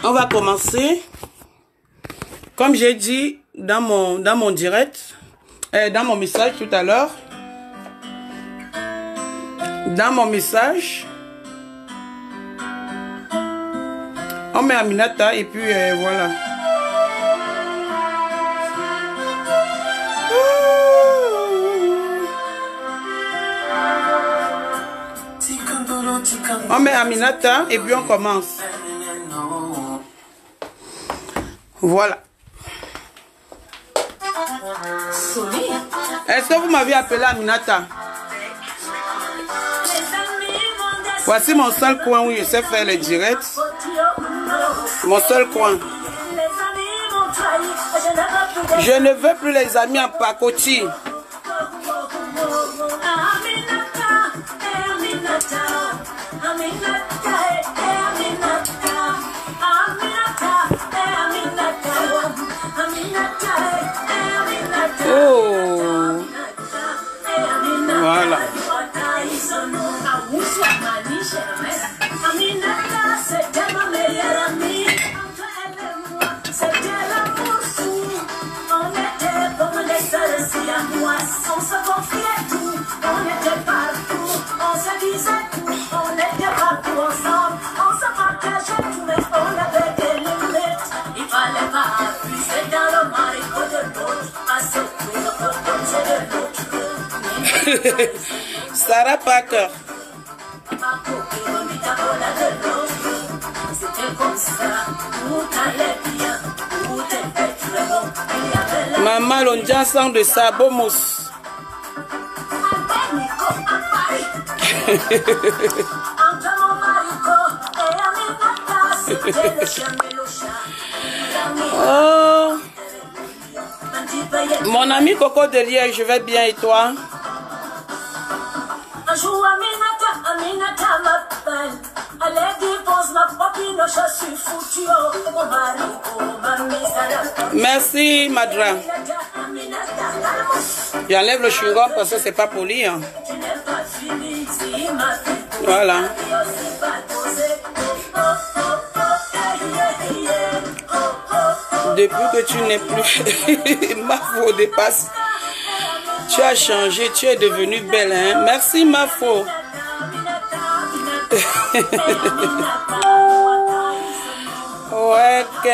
On va commencer. Comme j'ai dit dans mon direct, dans mon message tout à l'heure, dans mon message, on met Aminata et puis voilà. On met Aminata et puis on commence. Voilà. Est-ce que vous m'avez appelé Aminata? Voici mon seul coin où je sais faire les directs. Mon seul coin. Je ne veux plus les amis en pacotille. Oh. Voilà. On se confiait tout, on était partout, on se disait tout, on était partout ensemble, on se partageait tout, mais on avait des limites. Il fallait pas puiser dans le marigot de l'autre, à ce que le côté de l'autre. Sarah Parker. C'était comme ça, tout allait bien, tout était très bon. Maman l'ondian de Sabomos. Oh. Mon ami Coco de Liège, je vais bien et toi? Un jour Aminata m'appelle. Elle dépose ma copine, je suis foutue. Mon mari, merci Madra. J'enlève le chewing-gum parce que c'est pas poli. Hein. Voilà. Depuis que tu n'es plus Mafo dépasse. Tu as changé, tu es devenue belle. Hein? Merci Mafo. Ouais, ok.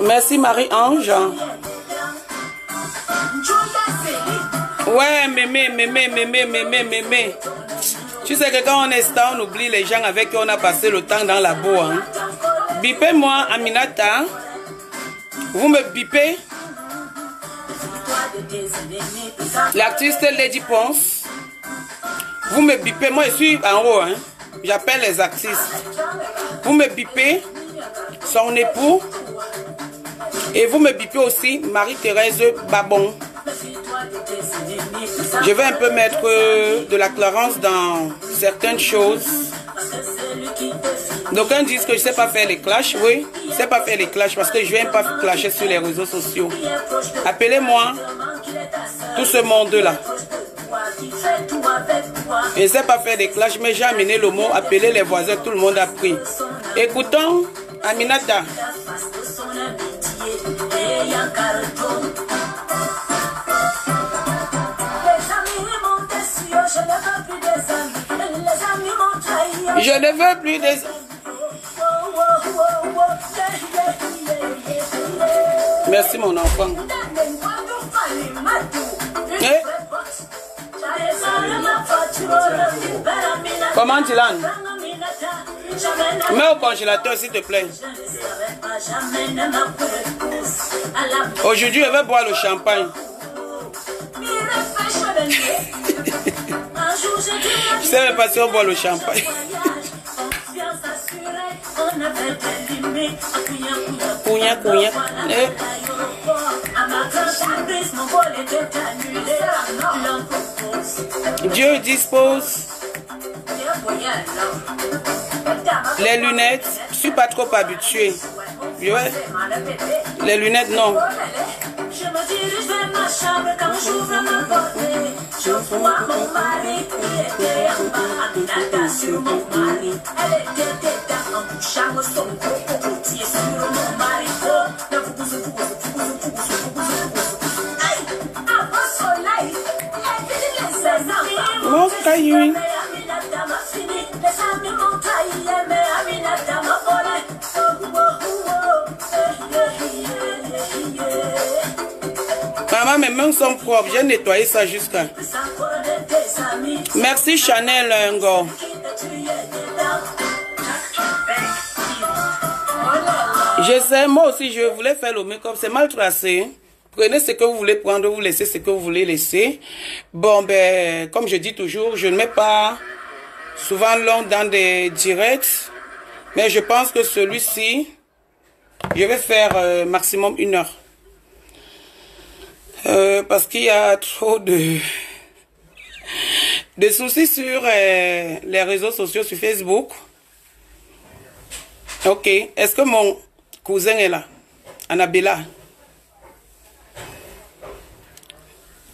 Merci Marie-Ange. Ouais, mémé. Tu sais que quand on est star, on oublie les gens avec qui on a passé le temps dans la boue. Hein? Bipez-moi, Aminata. Vous me bipez. L'artiste Lady Ponce. Vous me bipez. Moi, je suis en haut. Hein? J'appelle les artistes. Vous me bipez. Son époux. Et vous me bipez aussi Marie-Thérèse Babon. Je vais un peu mettre de la clarence dans certaines choses. D'aucuns disent que je ne sais pas faire les clashs. Oui, je ne sais pas faire les clashs parce que je ne viens pas clasher sur les réseaux sociaux. Appelez-moi tout ce monde-là. Je ne sais pas faire des clashs, mais j'ai amené le mot. Appelez les voisins, tout le monde a pris. Écoutons Aminata. Je ne veux plus des... Merci mon enfant. Eh? Comment Dylan? Mets au congélateur s'il te plaît. Aujourd'hui je vais boire le champagne. Je sais même pas si on boit le champagne. Cognac. Dieu dispose les lunettes. Je suis pas trop habitué. Les lunettes, non. Je me dirige vers ma chambre quand j'ouvre ma porte. Je vois mon mari qui était en bas, Aminata sur mon mari. Elle était dedans en couchant son gros cocotier sur mon mari. Aïe, avant soleil, les amis, Mon caillou. Aminata m'a fini, les amis m'ont trahi, mais Aminata m'a volé. Maman, mes mains sont propres. J'ai nettoyé ça jusqu'à. Merci Chanel Ngo. Je sais, moi aussi, je voulais faire le make-up. C'est mal tracé. Prenez ce que vous voulez prendre, vous laissez ce que vous voulez laisser. Bon, ben, comme je dis toujours, je ne mets pas souvent long dans des directs. Mais je pense que celui-ci, je vais faire maximum 1 heure. Parce qu'il y a trop de soucis sur les réseaux sociaux, sur Facebook. Ok. Est-ce que mon cousin est là? Annabella.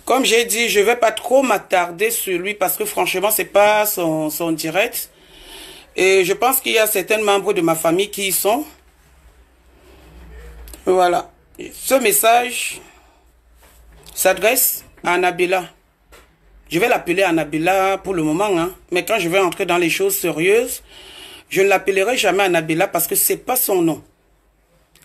Comme j'ai dit, je ne vais pas trop m'attarder sur lui parce que franchement, c'est pas son direct. Et je pense qu'il y a certains membres de ma famille qui y sont. Voilà. Ce message s'adresse à Annabella. Je vais l'appeler Annabella pour le moment, hein. Mais quand je vais entrer dans les choses sérieuses, je ne l'appellerai jamais Annabella parce que c'est pas son nom.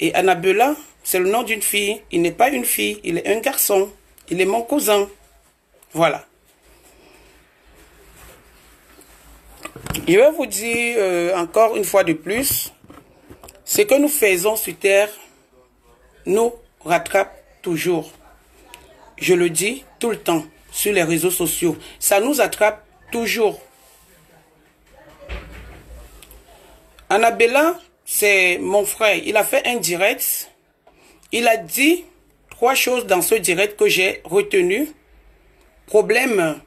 Et Annabella, c'est le nom d'une fille. Il n'est pas une fille, il est un garçon. Il est mon cousin. Voilà. Je vais vous dire encore une fois de plus, ce que nous faisons sur Terre nous rattrape toujours. Je le dis tout le temps sur les réseaux sociaux. Ça nous attrape toujours. Annabella, c'est mon frère. Il a fait un direct. Il a dit 3 choses dans ce direct que j'ai retenu. Problème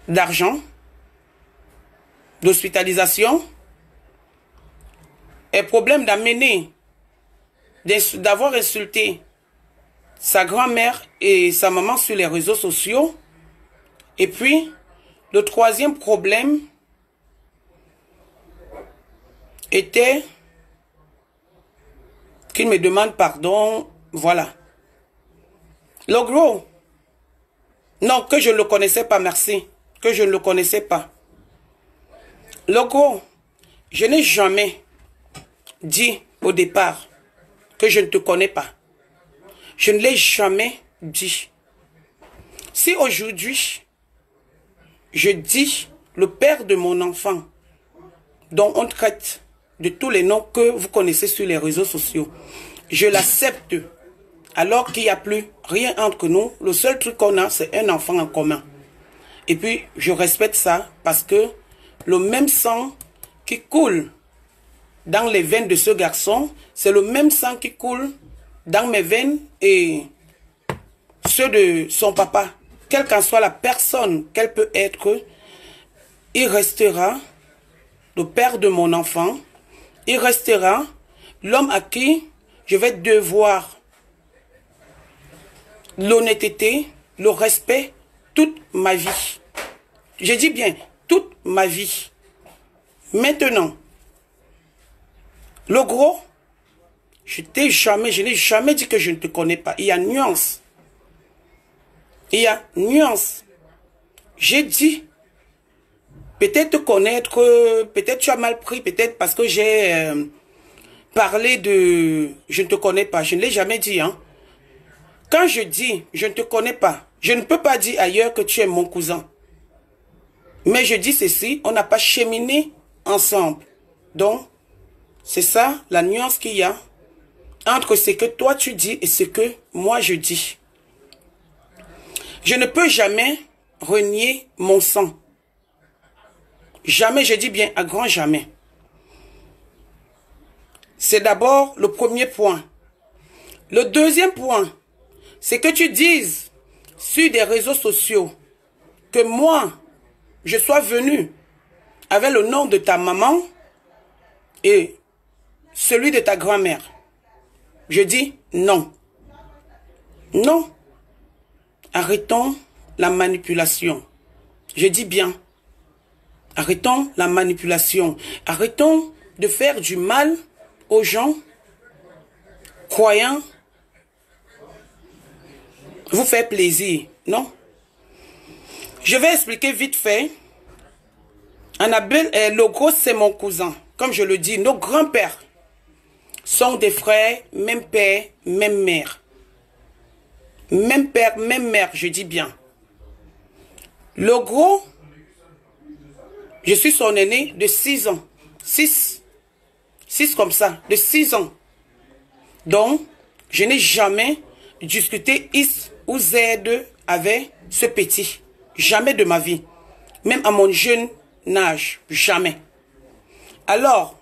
d'argent, d'hospitalisation et problème d'amener, d'avoir insulté sa grand-mère et sa maman sur les réseaux sociaux. Et puis, le 3e problème était qu'il me demande pardon. Voilà. Le gros. Non, que je ne le connaissais pas, merci. Que je ne le connaissais pas. Le gros, je n'ai jamais dit au départ que je ne te connais pas. Je ne l'ai jamais dit. Si aujourd'hui, je dis le père de mon enfant, dont on traite de tous les noms que vous connaissez sur les réseaux sociaux, je l'accepte. Alors qu'il n'y a plus rien entre nous, le seul truc qu'on a, c'est un enfant en commun. Et puis, je respecte ça parce que le même sang qui coule dans les veines de ce garçon, c'est le même sang qui coule dans mes veines et ceux de son papa. Quelle qu'en soit la personne qu'elle peut être, il restera le père de mon enfant. Il restera l'homme à qui je vais devoir l'honnêteté, le respect, toute ma vie. Je dis bien, toute ma vie. Maintenant, le gros, je n'ai jamais dit que je ne te connais pas. Il y a nuance. Il y a nuance. J'ai dit, peut-être te connaître, peut-être tu as mal pris, peut-être parce que j'ai parlé de je ne te connais pas. Je ne l'ai jamais dit, hein. Quand je dis je ne te connais pas, je ne peux pas dire ailleurs que tu es mon cousin. Mais je dis ceci, on n'a pas cheminé ensemble. Donc, c'est ça la nuance qu'il y a entre ce que toi tu dis et ce que moi je dis. Je ne peux jamais renier mon sang. Jamais, je dis bien à grand jamais. C'est d'abord le premier point. Le deuxième point, c'est que tu dises sur des réseaux sociaux que moi, je sois venu avec le nom de ta maman et celui de ta grand-mère. Je dis non. Non. Arrêtons la manipulation. Je dis bien. Arrêtons la manipulation. Arrêtons de faire du mal aux gens croyant vous faire plaisir. Non. Je vais expliquer vite fait. Annabelle, le gros, c'est mon cousin. Comme je le dis, nos grands-pères sont des frères, même père, même mère. Même père, même mère, je dis bien. Le gros, je suis son aîné de 6 ans. 6 comme ça, de 6 ans. Donc, je n'ai jamais discuté X ou Z avec ce petit. Jamais de ma vie. Même à mon jeune âge, jamais. Alors,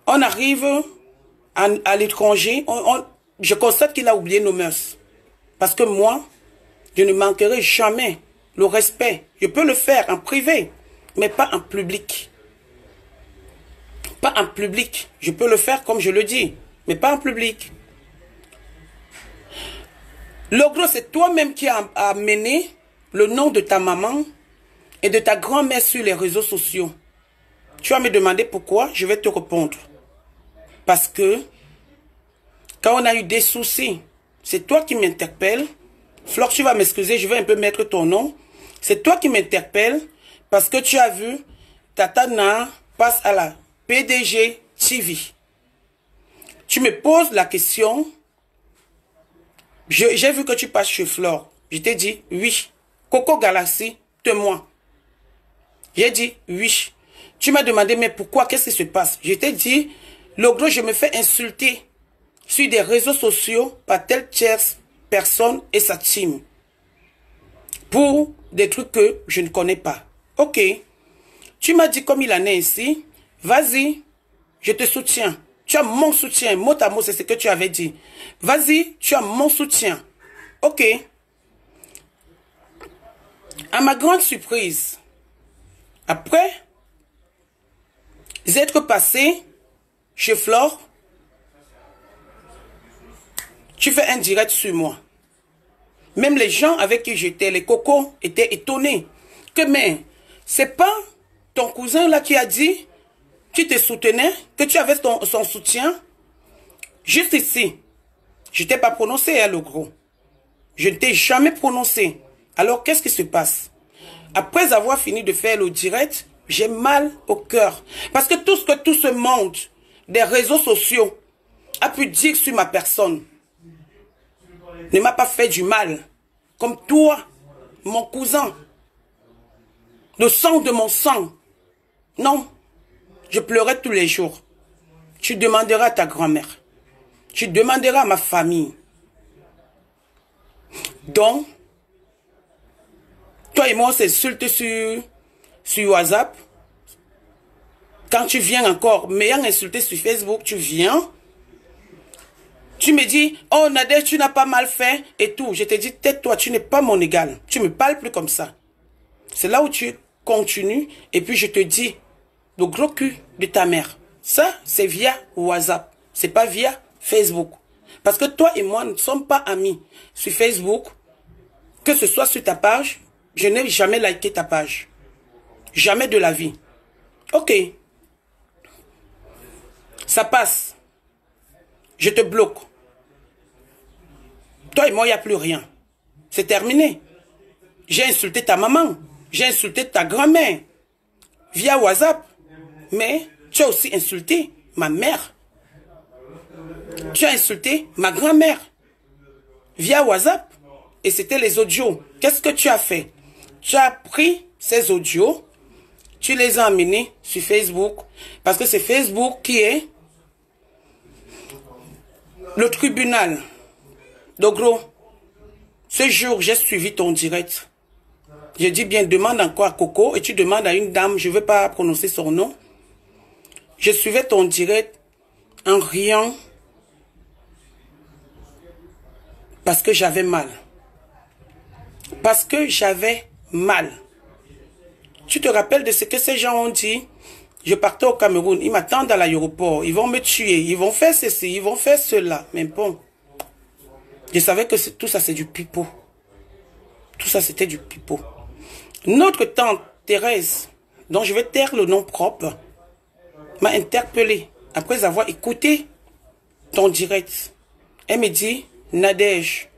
on arrive à l'étranger, je constate qu'il a oublié nos mœurs. Parce que moi, je ne manquerai jamais le respect. Je peux le faire en privé, mais pas en public. Pas en public. Je peux le faire comme je le dis, mais pas en public. Le gros, c'est toi-même qui as amené le nom de ta maman et de ta grand-mère sur les réseaux sociaux. Tu vas me demander pourquoi, je vais te répondre. Parce que, quand on a eu des soucis, c'est toi qui m'interpelles. Flore, tu vas m'excuser, je vais un peu mettre ton nom. C'est toi qui m'interpelles parce que tu as vu, Tata Na passe à la PDG TV. Tu me poses la question, j'ai vu que tu passes chez Flore. Je t'ai dit oui. Coco Galaxy, témoin. J'ai dit oui. Tu m'as demandé, mais pourquoi, qu'est-ce qui se passe? Je t'ai dit, le gros, je me fais insulter sur des réseaux sociaux par telle tierce personne et sa team. Pour des trucs que je ne connais pas. Ok. Tu m'as dit, comme il en est ici, vas-y, je te soutiens. Tu as mon soutien. Mot à mot, c'est ce que tu avais dit. Vas-y, tu as mon soutien. Ok. À ma grande surprise, après être passé chez Flore, tu fais un direct sur moi. Même les gens avec qui j'étais, les cocos, étaient étonnés. Que mais, c'est pas ton cousin là qui a dit, qui te soutenait, que tu avais son soutien. Juste ici. Je ne t'ai pas prononcé, hein, le gros. Je ne t'ai jamais prononcé. Alors, qu'est-ce qui se passe? Après avoir fini de faire le direct, j'ai mal au cœur. Parce que tout ce que tout ce monde des réseaux sociaux a pu dire sur ma personne ne m'a pas fait du mal. Comme toi, mon cousin. Le sang de mon sang. Non. Je pleurais tous les jours. Tu demanderas à ta grand-mère. Tu demanderas à ma famille. Donc, toi et moi, on s'insulte sur WhatsApp. Quand tu viens encore, m'ayant insulté sur Facebook, tu viens. Tu me dis, oh Nadège, tu n'as pas mal fait et tout. Je te dis, tais-toi, tu n'es pas mon égal. Tu me parles plus comme ça. C'est là où tu continues et puis je te dis, le gros cul de ta mère. Ça, c'est via WhatsApp. C'est pas via Facebook. Parce que toi et moi ne sommes pas amis sur Facebook. Que ce soit sur ta page, je n'ai jamais liké ta page. Jamais de la vie. Ok. Ça passe. Je te bloque. Toi et moi, il n'y a plus rien. C'est terminé. J'ai insulté ta maman. J'ai insulté ta grand-mère. Via WhatsApp. Mais tu as aussi insulté ma mère. Tu as insulté ma grand-mère. Via WhatsApp. Et c'était les audios. Qu'est-ce que tu as fait? Tu as pris ces audios. Tu les as emmenés sur Facebook. Parce que c'est Facebook qui est le tribunal. Donc gros, ce jour, j'ai suivi ton direct. Je dis bien, demande encore à Coco et tu demandes à une dame, je ne veux pas prononcer son nom. Je suivais ton direct en riant parce que j'avais mal. Parce que j'avais mal. Tu te rappelles de ce que ces gens ont dit Je partais au Cameroun, ils m'attendent à l'aéroport, ils vont me tuer, ils vont faire ceci, ils vont faire cela. Mais bon, je savais que tout ça c'est du pipeau. Tout ça c'était du pipeau. Notre tante Thérèse, dont je vais taire le nom propre, m'a interpellé après avoir écouté ton direct. Elle me dit, Nadège,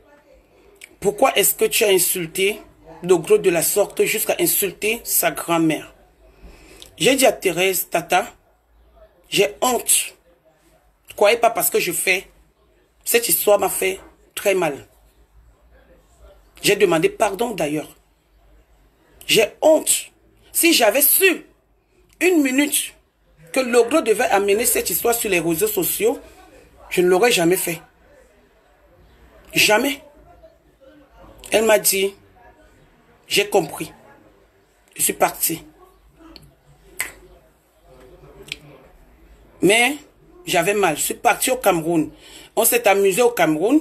pourquoi est-ce que tu as insulté Dogro de la sorte jusqu'à insulter sa grand-mère? J'ai dit à Thérèse, Tata, j'ai honte. Ne croyez pas parce que je fais. Cette histoire m'a fait très mal. J'ai demandé pardon d'ailleurs. J'ai honte. Si j'avais su une minute que Logro devait amener cette histoire sur les réseaux sociaux, je ne l'aurais jamais fait. Jamais. Elle m'a dit, j'ai compris. Je suis partie. Mais j'avais mal. Je suis parti au Cameroun. On s'est amusé au Cameroun.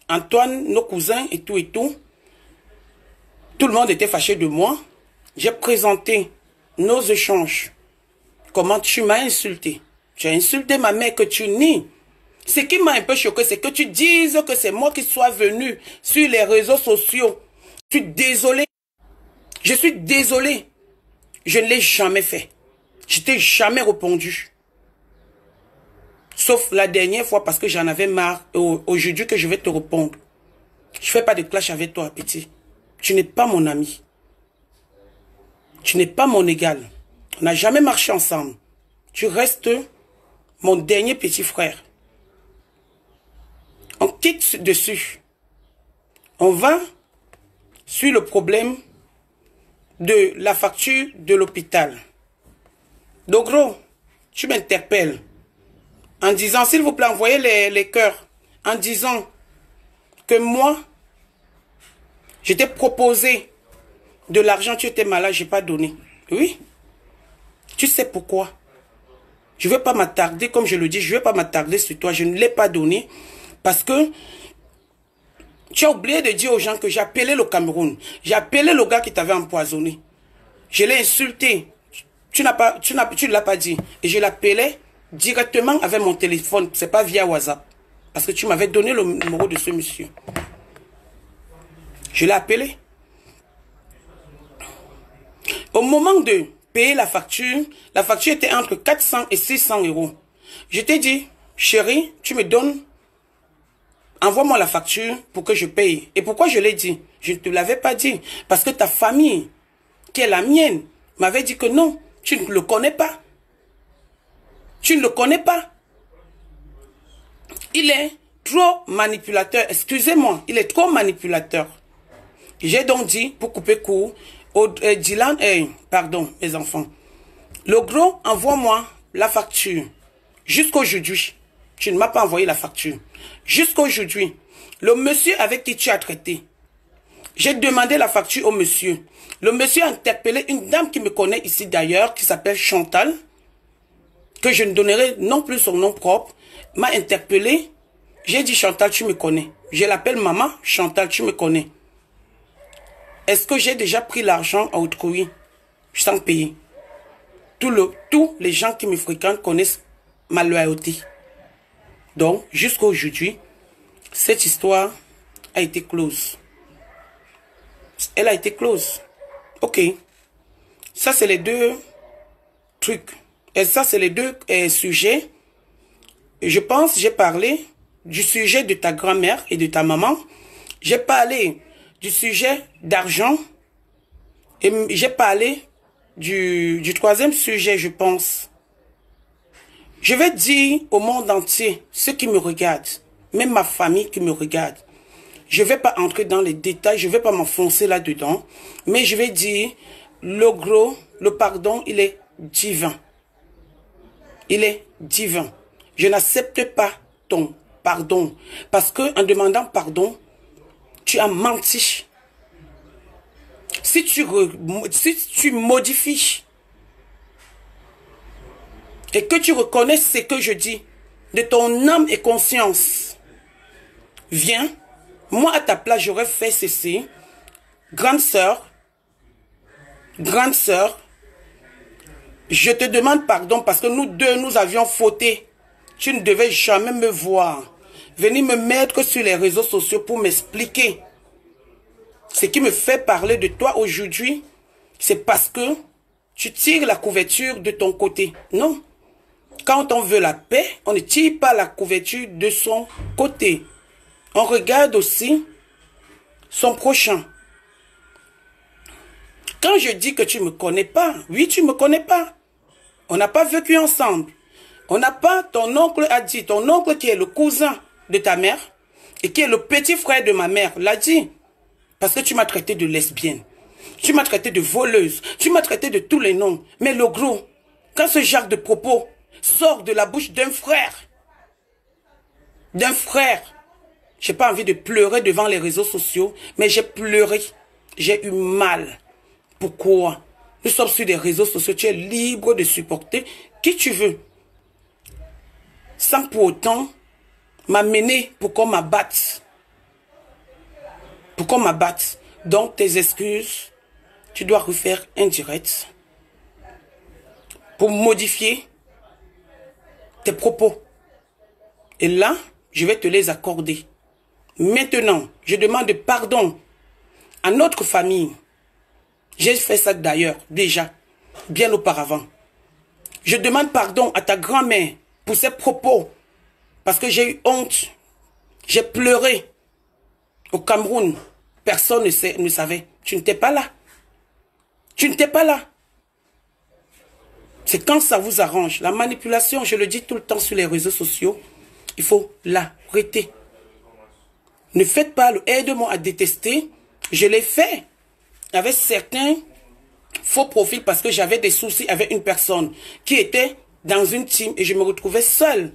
Antoine, nos cousins et tout et tout. Tout le monde était fâché de moi. J'ai présenté nos échanges. Comment tu m'as insulté. Tu as insulté ma mère que tu nies. Ce qui m'a un peu choqué, c'est que tu dises que c'est moi qui sois venu sur les réseaux sociaux. Je suis désolé. Je suis désolé. Je ne l'ai jamais fait. Je t'ai jamais répondu. Sauf la dernière fois parce que j'en avais marre. Aujourd'hui que je vais te répondre. Je ne fais pas de clash avec toi, petit. Tu n'es pas mon ami. Tu n'es pas mon égal. On n'a jamais marché ensemble. Tu restes mon dernier petit frère. On quitte dessus. On va sur le problème de la facture de l'hôpital. Donc, gros, tu m'interpelles en disant, s'il vous plaît, envoyez les cœurs, en disant que moi, je t'ai proposé de l'argent, tu étais malade, je n'ai pas donné. Oui. Tu sais pourquoi? Je ne veux pas m'attarder, comme je le dis, je ne veux pas m'attarder sur toi. Je ne l'ai pas donné parce que tu as oublié de dire aux gens que j'ai appelé le Cameroun. J'ai appelé le gars qui t'avait empoisonné. Je l'ai insulté. Tu ne l'as pas dit. Et je l'appelais directement avec mon téléphone. Ce n'est pas via WhatsApp. Parce que tu m'avais donné le numéro de ce monsieur. Je l'ai appelé. Au moment de payer la facture était entre 400 et 600 euros. Je t'ai dit, chérie, tu me donnes, envoie-moi la facture pour que je paye. Et pourquoi je l'ai dit? Je ne te l'avais pas dit. Parce que ta famille, qui est la mienne, m'avait dit que non, tu ne le connais pas. Tu ne le connais pas. Il est trop manipulateur. Excusez-moi, il est trop manipulateur. J'ai donc dit, pour couper court, Dylan, pardon, mes enfants. Le gros, envoie-moi la facture. Jusqu'aujourd'hui, tu ne m'as pas envoyé la facture. Jusqu'aujourd'hui, le monsieur avec qui tu as traité, j'ai demandé la facture au monsieur. Le monsieur a interpellé une dame qui me connaît ici d'ailleurs, qui s'appelle Chantal, que je ne donnerai non plus son nom propre, m'a interpellé. J'ai dit, Chantal, tu me connais. Je l'appelle maman, Chantal, tu me connais. Est-ce que j'ai déjà pris l'argent à autrui sans payer? Tous les gens qui me fréquentent connaissent ma loyauté. Donc, jusqu'à aujourd'hui, cette histoire a été close. Elle a été close. Ok. Ça, c'est les deux trucs. Et ça, c'est les deux sujets. Je pense, j'ai parlé du sujet de ta grand-mère et de ta maman. J'ai parlé du sujet d'argent. Et j'ai parlé du troisième sujet, je pense. Je vais dire au monde entier, ceux qui me regardent, même ma famille qui me regarde. Je ne vais pas entrer dans les détails, je ne vais pas m'enfoncer là-dedans. Mais je vais dire, le pardon, il est divin. Il est divin. Je n'accepte pas ton pardon. Parce que en demandant pardon, tu as menti. Si tu modifies et que tu reconnais ce que je dis de ton âme et conscience, viens, moi à ta place j'aurais fait ceci. Grande sœur, Je te demande pardon parce que nous deux, nous avions fauté. Tu ne devais jamais me voir. Venir me mettre sur les réseaux sociaux pour m'expliquer. Ce qui me fait parler de toi aujourd'hui, c'est parce que tu tires la couverture de ton côté. Non. Quand on veut la paix, on ne tire pas la couverture de son côté. On regarde aussi son prochain. Quand je dis que tu ne me connais pas, oui, tu ne me connais pas. On n'a pas vécu ensemble. On n'a pas, ton oncle a dit, ton oncle qui est le cousin de ta mère et qui est le petit frère de ma mère, l'a dit. Parce que tu m'as traité de lesbienne. Tu m'as traité de voleuse. Tu m'as traité de tous les noms. Mais le gros, quand ce genre de propos sort de la bouche d'un frère, j'ai pas envie de pleurer devant les réseaux sociaux, mais j'ai pleuré. J'ai eu mal. Pourquoi? Nous sommes sur des réseaux sociaux, tu es libre de supporter qui tu veux. Sans pour autant m'amener pour qu'on m'abatte. Pour qu'on m'abatte. Donc tes excuses, tu dois refaire un direct pour modifier tes propos. Et là, je vais te les accorder. Maintenant, je demande pardon à notre famille. J'ai fait ça d'ailleurs, déjà, bien auparavant. Je demande pardon à ta grand-mère pour ses propos. Parce que j'ai eu honte. J'ai pleuré. Au Cameroun, personne ne savait. Tu n'étais pas là. Tu n'étais pas là. C'est quand ça vous arrange. La manipulation, je le dis tout le temps sur les réseaux sociaux, il faut l'arrêter. Ne faites pas le aide-moi à détester. Je l'ai fait avec certains faux profils parce que j'avais des soucis avec une personne qui était dans une team et je me retrouvais seule.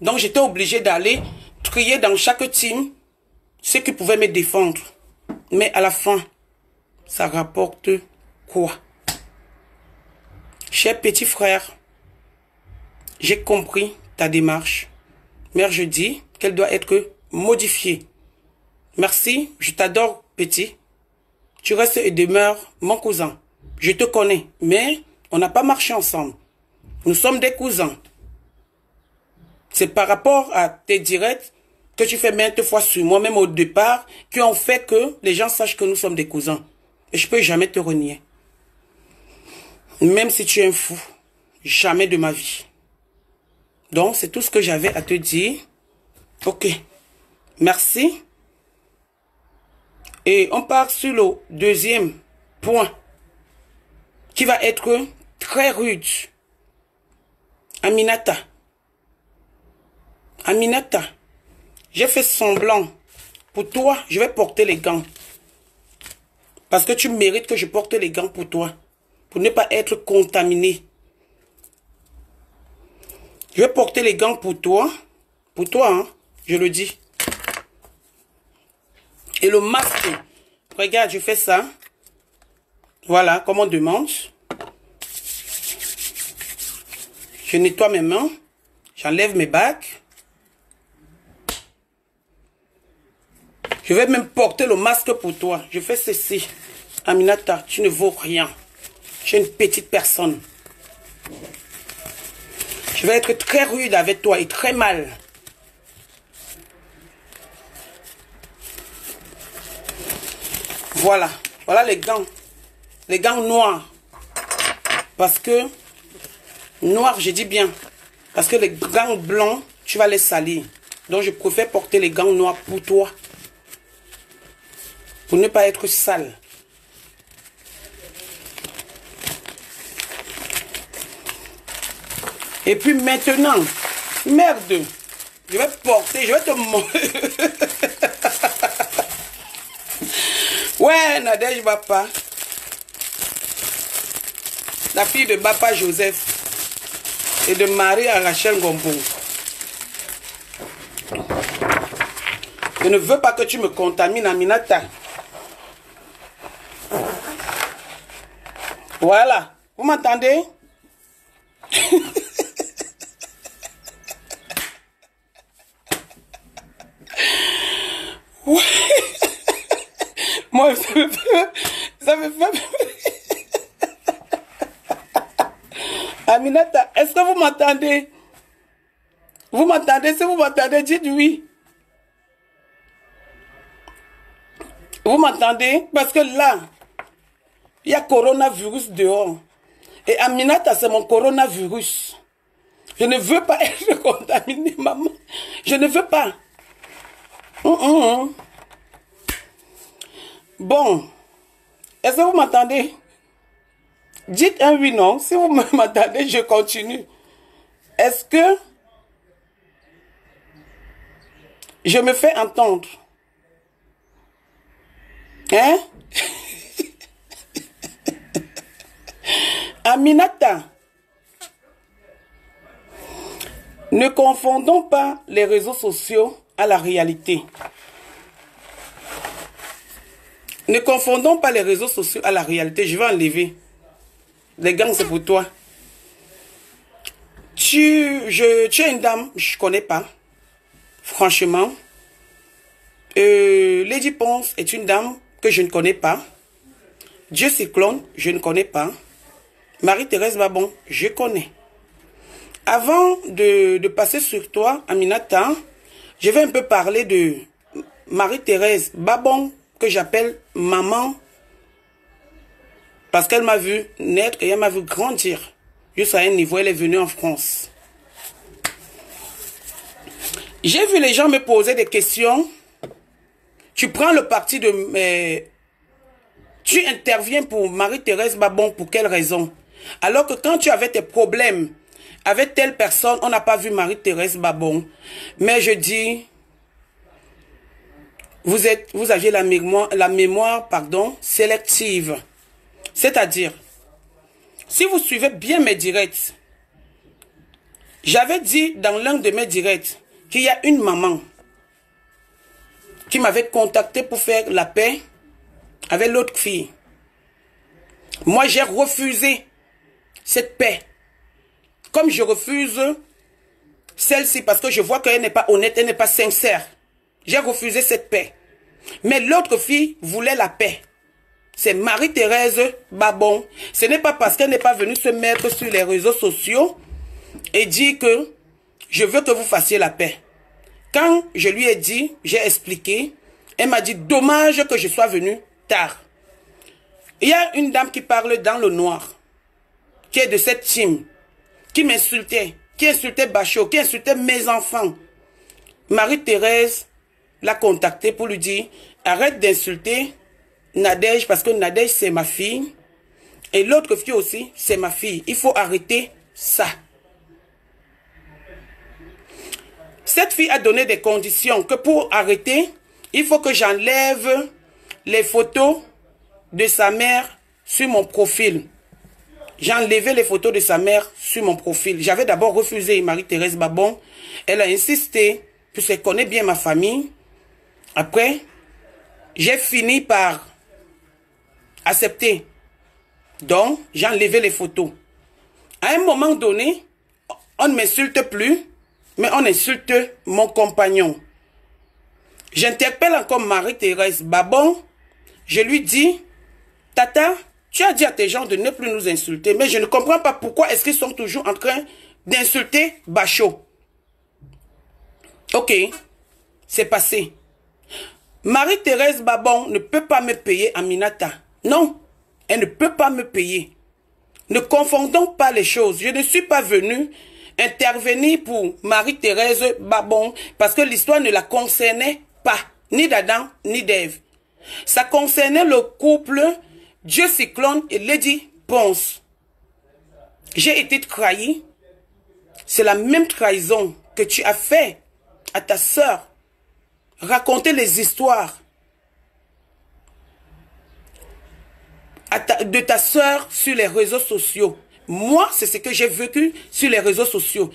Donc j'étais obligée d'aller trier dans chaque team ceux qui pouvaient me défendre. Mais à la fin, ça rapporte quoi? Cher petit frère, j'ai compris ta démarche. Mais je dis qu'elle doit être modifiée. Merci, je t'adore petit. Tu restes et demeures mon cousin. Je te connais, mais on n'a pas marché ensemble. Nous sommes des cousins. C'est par rapport à tes directs que tu fais maintes fois sur moi, même au départ, qui ont fait que les gens sachent que nous sommes des cousins. Et je ne peux jamais te renier. Même si tu es un fou, jamais de ma vie. Donc, c'est tout ce que j'avais à te dire. Ok. Merci. Et on part sur le deuxième point qui va être très rude. Aminata. Aminata, j'ai fait semblant. Pour toi, je vais porter les gants. Parce que tu mérites que je porte les gants pour toi. Pour ne pas être contaminé. Je vais porter les gants pour toi. Pour toi, hein, je le dis. Et le masque. Regarde, je fais ça. Voilà, comme on demande. Je nettoie mes mains. J'enlève mes bacs. Je vais même porter le masque pour toi. Je fais ceci. Aminata, tu ne vaux rien. Je suis une petite personne. Je vais être très rude avec toi et très mal. Voilà. Voilà les gants. Les gants noirs. Parce que... Noir, je dis bien. Parce que les gants blancs, tu vas les salir. Donc je préfère porter les gants noirs pour toi. Pour ne pas être sale. Et puis maintenant, merde, je vais porter, je vais te montrer. Ouais, Nadège Bapa. La fille de Bapa Joseph et de Marie Rachel Gombo. Je ne veux pas que tu me contamines, Aminata. Voilà. Vous m'entendez? Ouais. Moi, ça me fait... Aminata, est-ce que vous m'entendez? Vous m'entendez? Si vous m'entendez, dites oui. Vous m'entendez? Parce que là, il y a coronavirus dehors. Et Aminata, c'est mon coronavirus. Je ne veux pas être contaminée, maman. Je ne veux pas. Bon. Est-ce que vous m'entendez? Dites un oui, non. Si vous m'entendez, je continue. Est-ce que je me fais entendre? Hein? Aminata, ne confondons pas les réseaux sociaux à la réalité. Ne confondons pas les réseaux sociaux à la réalité. Je vais enlever. Les gangs, c'est pour toi. Tu es une dame, je ne connais pas. Franchement. Lady Ponce est une dame que je ne connais pas. Dieu Cyclone, je ne connais pas. Marie-Thérèse Babon, je connais. Avant de passer sur toi, Aminata, je vais un peu parler de Marie-Thérèse Babon, que j'appelle maman, parce qu'elle m'a vu naître et elle m'a vu grandir. Jusqu'à un niveau, elle est venue en France. J'ai vu les gens me poser des questions. Tu prends le parti de... tu interviens pour Marie-Thérèse Babon, pour quelle raison? Alors que quand tu avais tes problèmes avec telle personne, on n'a pas vu Marie-Thérèse Babon. Mais je dis, vous avez la mémoire, sélective. C'est-à-dire, si vous suivez bien mes directs, j'avais dit dans l'un de mes directs qu'il y a une maman qui m'avait contacté pour faire la paix avec l'autre fille. Moi, j'ai refusé cette paix. Comme je refuse celle-ci parce que je vois qu'elle n'est pas honnête, elle n'est pas sincère. J'ai refusé cette paix. Mais l'autre fille voulait la paix. C'est Marie-Thérèse Babon. Ce n'est pas parce qu'elle n'est pas venue se mettre sur les réseaux sociaux et dire que je veux que vous fassiez la paix. Quand je lui ai dit, j'ai expliqué, elle m'a dit dommage que je sois venue tard. Il y a une dame qui parle dans le noir, qui est de cette team, qui m'insultait, qui insultait Bachot, qui insultait mes enfants. Marie-Thérèse l'a contacté pour lui dire, arrête d'insulter Nadège, parce que Nadège c'est ma fille, et l'autre fille aussi, c'est ma fille. Il faut arrêter ça. Cette fille a donné des conditions que pour arrêter, il faut que j'enlève les photos de sa mère sur mon profil. J'ai enlevé les photos de sa mère sur mon profil. J'avais d'abord refusé Marie-Thérèse Babon. Elle a insisté, puisqu'elle connaît bien ma famille. Après, j'ai fini par accepter. Donc, j'ai enlevé les photos. À un moment donné, on ne m'insulte plus, mais on insulte mon compagnon. J'interpelle encore Marie-Thérèse Babon. Je lui dis, Tata, tu as dit à tes gens de ne plus nous insulter, mais je ne comprends pas pourquoi est-ce qu'ils sont toujours en train d'insulter Bachot. Ok, c'est passé. Marie-Thérèse Babon ne peut pas me payer Aminata. Non, elle ne peut pas me payer. Ne confondons pas les choses. Je ne suis pas venu intervenir pour Marie-Thérèse Babon parce que l'histoire ne la concernait pas, ni d'Adam, ni d'Ève. Ça concernait le couple Dieu Cyclone et Lady Ponce. J'ai été trahi. C'est la même trahison que tu as fait à ta sœur. Raconter les histoires de ta sœur sur les réseaux sociaux. Moi, c'est ce que j'ai vécu sur les réseaux sociaux.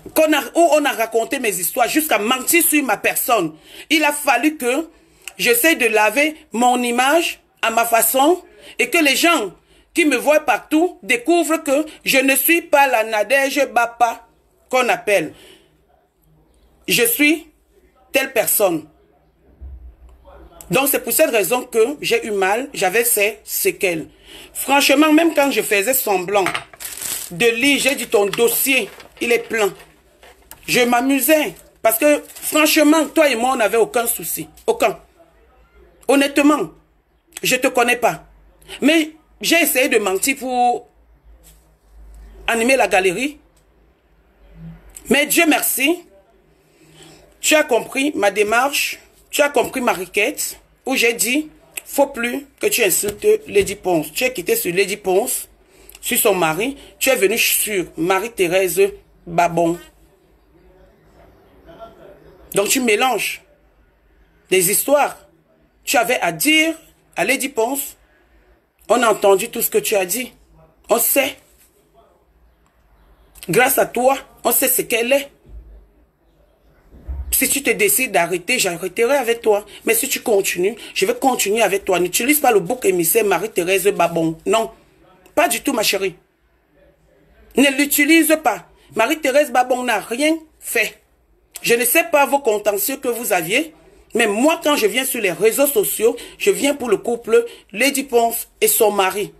Où on a raconté mes histoires jusqu'à mentir sur ma personne. Il a fallu que j'essaie de laver mon image à ma façon et que les gens qui me voient partout découvrent que je ne suis pas la Nadège Bapa qu'on appelle. Je suis telle personne. Donc c'est pour cette raison que j'ai eu mal, j'avais ces séquelles. Franchement, même quand je faisais semblant de lire, j'ai dit ton dossier, il est plein. Je m'amusais. Parce que, franchement, toi et moi, on n'avait aucun souci. Aucun. Honnêtement, je ne te connais pas. Mais j'ai essayé de mentir pour animer la galerie. Mais Dieu merci, tu as compris ma démarche, tu as compris ma requête, où j'ai dit, faut plus que tu insultes Lady Ponce. Tu es quitté sur Lady Ponce, sur son mari, tu es venu sur Marie-Thérèse Babon. Donc tu mélanges des histoires. Tu avais à dire à Lady Ponce, on a entendu tout ce que tu as dit. On sait. Grâce à toi, on sait ce qu'elle est. Si tu te décides d'arrêter, j'arrêterai avec toi. Mais si tu continues, je vais continuer avec toi. N'utilise pas le bouc émissaire Marie-Thérèse Babon. Non, pas du tout ma chérie. Ne l'utilise pas. Marie-Thérèse Babon n'a rien fait. Je ne sais pas vos contentieux que vous aviez, mais moi quand je viens sur les réseaux sociaux, je viens pour le couple Lady Ponce et son mari.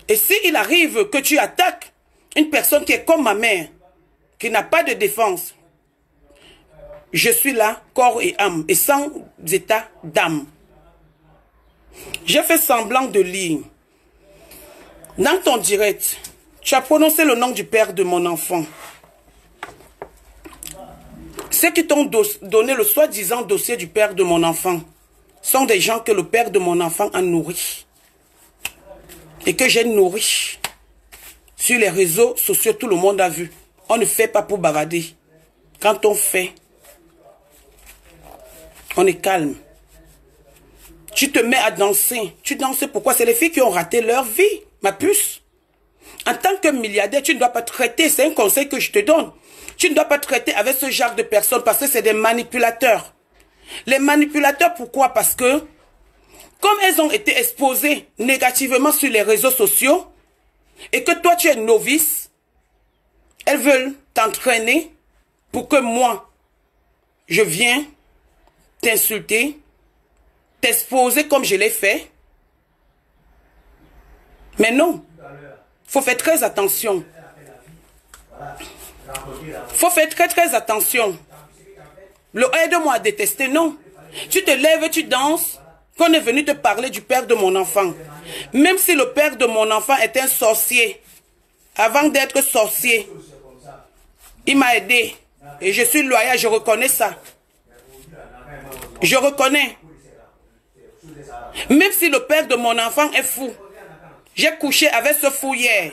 Et s'il arrive que tu attaques une personne qui est comme ma mère, qui n'a pas de défense, je suis là, corps et âme, et sans état d'âme. J'ai fait semblant de lire. Dans ton direct, tu as prononcé le nom du père de mon enfant. Ceux qui t'ont donné le soi-disant dossier du père de mon enfant sont des gens que le père de mon enfant a nourri. Et que j'ai nourri. Sur les réseaux sociaux, tout le monde a vu. On ne fait pas pour bavarder. Quand on fait, on est calme. Tu te mets à danser. Tu danses pourquoi? C'est les filles qui ont raté leur vie, ma puce. En tant que milliardaire, tu ne dois pas traiter, c'est un conseil que je te donne. Tu ne dois pas traiter avec ce genre de personnes parce que c'est des manipulateurs. Les manipulateurs, pourquoi? Parce que, comme elles ont été exposées négativement sur les réseaux sociaux, et que toi tu es novice, elles veulent t'entraîner pour que moi, je viens t'insulter, t'exposer comme je l'ai fait. Mais non, faut faire très attention. Faut faire très attention. Le aide-moi à détester, non. Tu te lèves, tu danses, qu'on est venu te parler du père de mon enfant. Même si le père de mon enfant est un sorcier, avant d'être sorcier, il m'a aidé. Et je suis loyal, je reconnais ça. Je reconnais. Même si le père de mon enfant est fou, j'ai couché avec ce fou hier.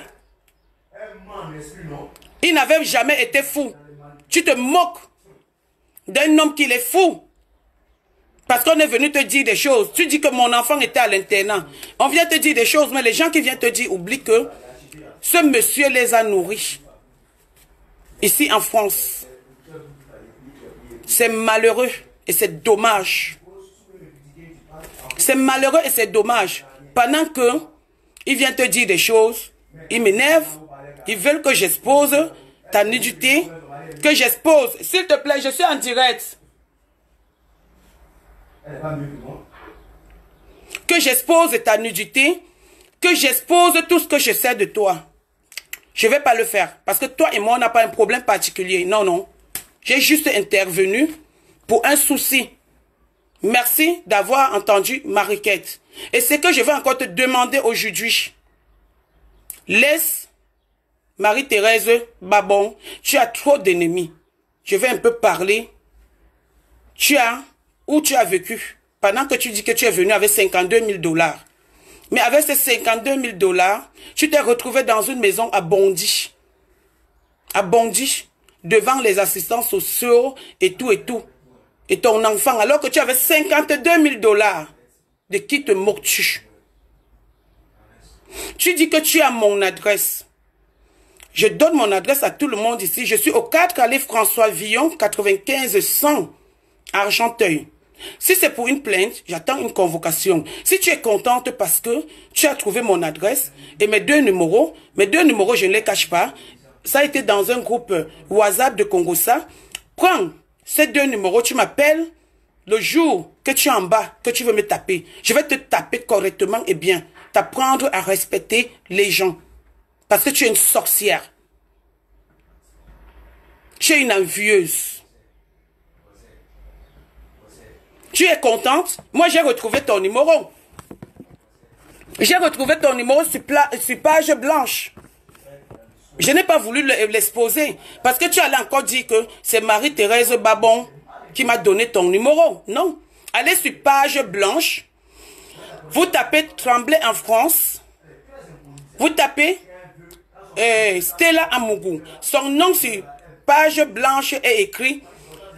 Il n'avait jamais été fou. Tu te moques d'un homme qui est fou. Parce qu'on est venu te dire des choses. Tu dis que mon enfant était à l'internat. On vient te dire des choses, mais les gens qui viennent te dire, oublient que ce monsieur les a nourris. Ici en France. C'est malheureux et c'est dommage. C'est malheureux et c'est dommage. Pendant que ils viennent te dire des choses, ils m'énervent. Ils veulent que j'expose ta nudité, que j'expose. S'il te plaît, je suis en direct. Que j'expose ta nudité, que j'expose tout ce que je sais de toi. Je ne vais pas le faire. Parce que toi et moi, on n'a pas un problème particulier. Non, non. J'ai juste intervenu pour un souci. Merci d'avoir entendu ma requête. Et c'est que je vais encore te demander aujourd'hui. Laisse Marie-Thérèse Babon, tu as trop d'ennemis. Je vais un peu parler. Où tu as vécu? Pendant que tu dis que tu es venu avec 52 000 $. Mais avec ces 52 000 $, tu t'es retrouvé dans une maison à Bondy. À Bondy, devant les assistants sociaux et tout et tout. Et ton enfant, alors que tu avais 52 000 $, de qui te moques-tu? Tu dis que tu as mon adresse. Je donne mon adresse à tout le monde ici. Je suis au 4 allée François Villon, 95 100, Argenteuil. Si c'est pour une plainte, j'attends une convocation. Si tu es contente parce que tu as trouvé mon adresse et mes deux numéros, je ne les cache pas. Ça a été dans un groupe WhatsApp de Congossa. Prends ces deux numéros, tu m'appelles le jour que tu es en bas, que tu veux me taper. Je vais te taper correctement et bien. T'apprendre à respecter les gens. Parce que tu es une sorcière. Tu es une envieuse. Tu es contente? Moi, j'ai retrouvé ton numéro. J'ai retrouvé ton numéro sur page blanche. Je n'ai pas voulu l'exposer. Parce que tu allais encore dire que c'est Marie-Thérèse Babon qui m'a donné ton numéro. Non. Allez sur page blanche. Vous tapez Tremblay en France. Vous tapez Stella Amougou. Son nom sur page blanche est écrit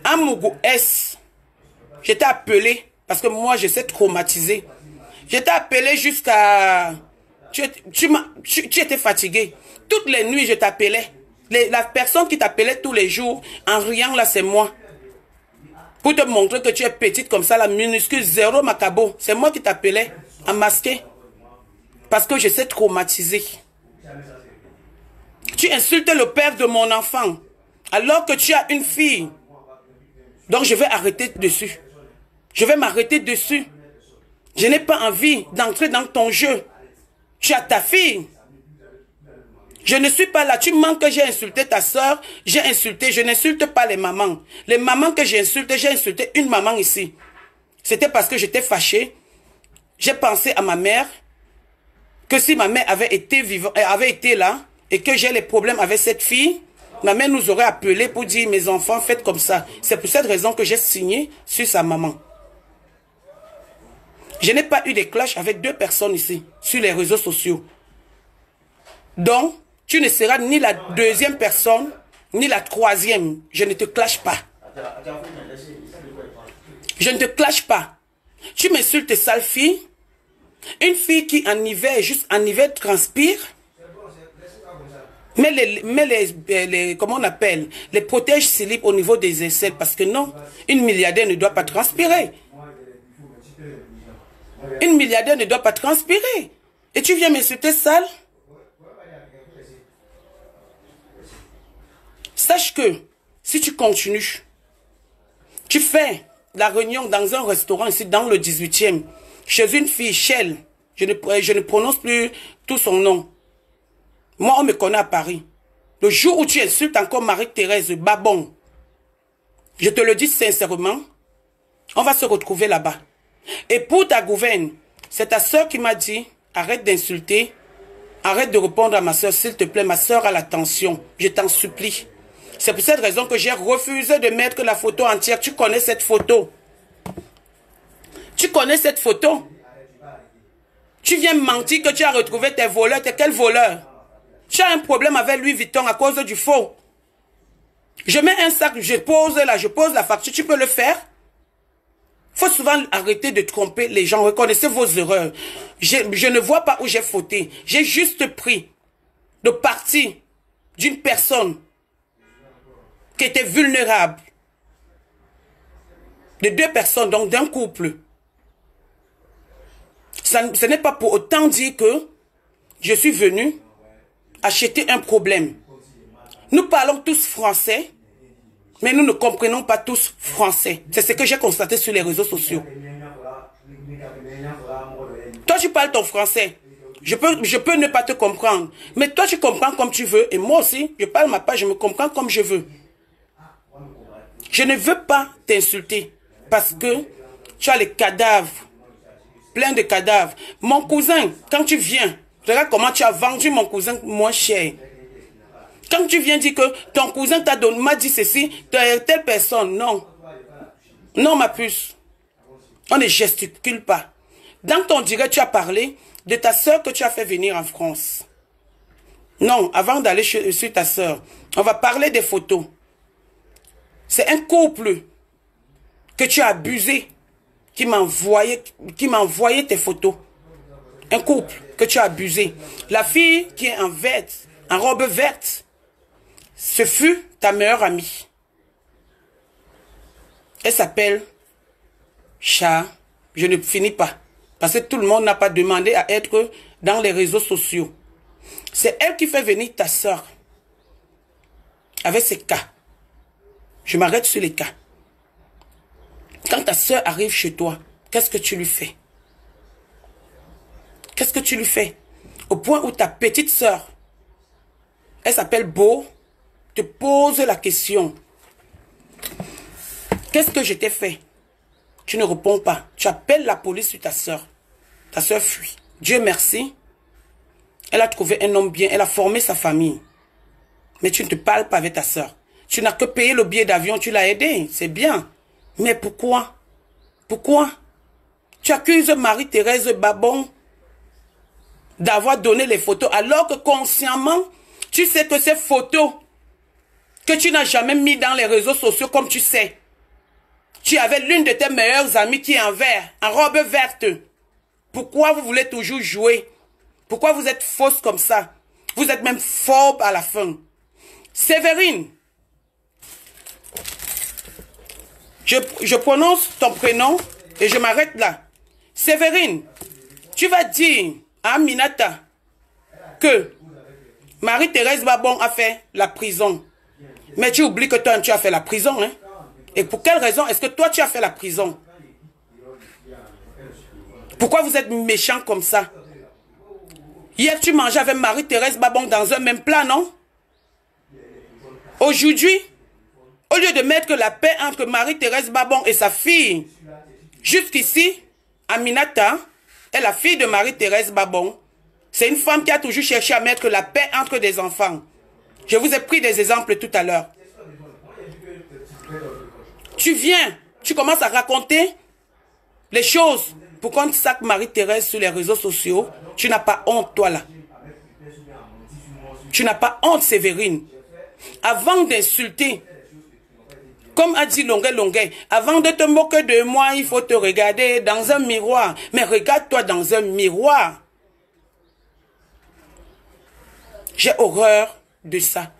Amougou S. Je t'ai appelé parce que moi je suis traumatisé. Je t'ai appelé jusqu'à... Tu étais fatigué. Toutes les nuits je t'appelais. La personne qui t'appelait tous les jours en riant là c'est moi. Pour te montrer que tu es petite comme ça, la minuscule, zéro macabo. C'est moi qui t'appelais en masqué. Parce que je suis traumatisé. Tu insultes le père de mon enfant. Alors que tu as une fille. Donc je vais arrêter dessus. Je vais m'arrêter dessus. Je n'ai pas envie d'entrer dans ton jeu. Tu as ta fille. Je ne suis pas là. Tu manques que j'ai insulté ta soeur. J'ai insulté. Je n'insulte pas les mamans. Les mamans que j'ai insulté une maman ici. C'était parce que j'étais fâché. J'ai pensé à ma mère. Que si ma mère avait été là. Et que j'ai les problèmes avec cette fille. Ma mère nous aurait appelé pour dire mes enfants faites comme ça. C'est pour cette raison que j'ai signé sur sa maman. Je n'ai pas eu de clash avec 2 personnes ici. Sur les réseaux sociaux. Donc. Tu ne seras ni la 2e personne, ni la 3e. Je ne te clash pas. Je ne te clash pas. Tu m'insultes, sale fille. Une fille qui en hiver, juste en hiver, transpire. Mais comment on appelle, les protèges slip au niveau des aisselles. Parce que non, une milliardaire ne doit pas transpirer. Une milliardaire ne doit pas transpirer. Et tu viens m'insulter sale? Sache que, si tu continues, tu fais la réunion dans un restaurant ici, dans le 18e, chez une fille, Shell, je ne prononce plus tout son nom. Moi, on me connaît à Paris. Le jour où tu insultes encore Marie-Thérèse Babon, je te le dis sincèrement, on va se retrouver là-bas. Et pour ta gouverne, c'est ta soeur qui m'a dit, arrête d'insulter, arrête de répondre à ma soeur, s'il te plaît, ma soeur a la tension, je t'en supplie. C'est pour cette raison que j'ai refusé de mettre la photo entière. Tu connais cette photo. Tu connais cette photo. Tu viens mentir que tu as retrouvé tes voleurs. T'es quel voleur? Tu as un problème avec Louis Vuitton à cause du faux. Je mets un sac, je pose la facture. Tu peux le faire? Il faut souvent arrêter de tromper les gens. Reconnaissez vos erreurs. Je ne vois pas où j'ai fauté. J'ai juste pris le parti d'une personne qui était vulnérable. De 2 personnes, donc d'un couple. Ce n'est pas pour autant dire que je suis venu acheter un problème. Nous parlons tous français, mais nous ne comprenons pas tous français. C'est ce que j'ai constaté sur les réseaux sociaux. Toi, tu parles ton français. Je peux ne pas te comprendre. Mais toi, tu comprends comme tu veux. Et moi aussi, je parle ma part, je me comprends comme je veux. Je ne veux pas t'insulter parce que tu as les cadavres, plein de cadavres. Mon cousin, quand tu viens, regarde comment tu as vendu mon cousin moins cher. Quand tu viens dire que ton cousin m'a dit ceci, telle personne, non. Non, ma puce. On ne gesticule pas. Dans ton direct, tu as parlé de ta soeur que tu as fait venir en France. Non, avant d'aller sur ta soeur, on va parler des photos. C'est un couple que tu as abusé qui m'a envoyé tes photos. Un couple que tu as abusé. La fille qui est en robe verte, ce fut ta meilleure amie. Elle s'appelle Chat. Je ne finis pas. Parce que tout le monde n'a pas demandé à être dans les réseaux sociaux. C'est elle qui fait venir ta soeur. Avec ses cas. Je m'arrête sur les cas. Quand ta soeur arrive chez toi, qu'est-ce que tu lui fais? Qu'est-ce que tu lui fais? Au point où ta petite soeur Elle s'appelle Beau. Te pose la question. Qu'est-ce que je t'ai fait? Tu ne réponds pas. Tu appelles la police sur ta soeur. Ta soeur fuit. Dieu merci. Elle a trouvé un homme bien. Elle a formé sa famille. Mais tu ne te parles pas avec ta soeur. Tu n'as que payé le billet d'avion. Tu l'as aidé. C'est bien. Mais pourquoi? Pourquoi? Tu accuses Marie-Thérèse Babon d'avoir donné les photos alors que consciemment, tu sais que ces photos que tu n'as jamais mis dans les réseaux sociaux comme tu sais. Tu avais l'une de tes meilleures amies qui est en vert, en robe verte. Pourquoi vous voulez toujours jouer? Pourquoi vous êtes fausse comme ça? Vous êtes même phobe à la fin. Séverine, je prononce ton prénom et je m'arrête là. Séverine, tu vas dire à Aminata que Marie-Thérèse Babon a fait la prison. Mais tu oublies que toi, tu as fait la prison. Hein? Et pour quelle raison est-ce que toi, tu as fait la prison? Pourquoi vous êtes méchant comme ça? Hier, tu mangeais avec Marie-Thérèse Babon dans un même plat, non? Aujourd'hui, au lieu de mettre la paix entre Marie-Thérèse Babon et sa fille, jusqu'ici, Aminata est la fille de Marie-Thérèse Babon. C'est une femme qui a toujours cherché à mettre la paix entre des enfants. Je vous ai pris des exemples tout à l'heure. Tu viens, tu commences à raconter les choses pour qu'on saque Marie-Thérèse sur les réseaux sociaux. Tu n'as pas honte, toi là. Tu n'as pas honte, Séverine. Avant d'insulter, comme a dit Longuet, avant de te moquer de moi, il faut te regarder dans un miroir. Mais regarde-toi dans un miroir. J'ai horreur de ça.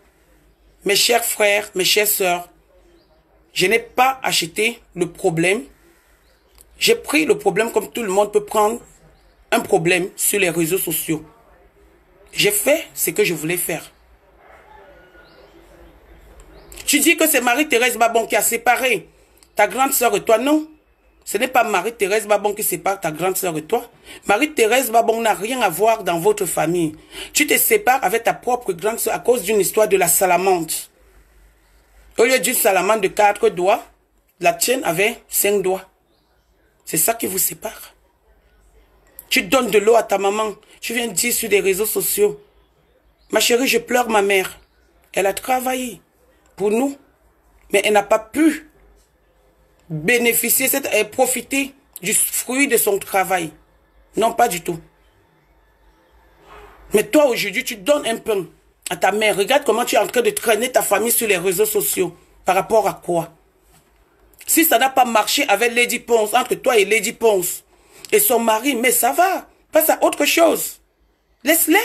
Mes chers frères, mes chères sœurs, je n'ai pas acheté le problème. J'ai pris le problème comme tout le monde peut prendre un problème sur les réseaux sociaux. J'ai fait ce que je voulais faire. Tu dis que c'est Marie-Thérèse Babon qui a séparé ta grande sœur et toi. Non, ce n'est pas Marie-Thérèse Babon qui sépare ta grande sœur et toi. Marie-Thérèse Babon n'a rien à voir dans votre famille. Tu te sépares avec ta propre grande sœur à cause d'une histoire de la salamandre. Au lieu d'une salamandre de 4 doigts, la tienne avait 5 doigts. C'est ça qui vous sépare. Tu donnes de l'eau à ta maman. Tu viens dire sur des réseaux sociaux. Ma chérie, je pleure ma mère. Elle a travaillé pour nous, mais elle n'a pas pu bénéficier, profiter du fruit de son travail. Non, pas du tout. Mais toi, aujourd'hui, tu donnes un peu à ta mère. Regarde comment tu es en train de traîner ta famille sur les réseaux sociaux. Par rapport à quoi? Si ça n'a pas marché avec Lady Ponce, entre toi et Lady Ponce, et son mari, mais ça va. Passe à autre chose. Laisse-les.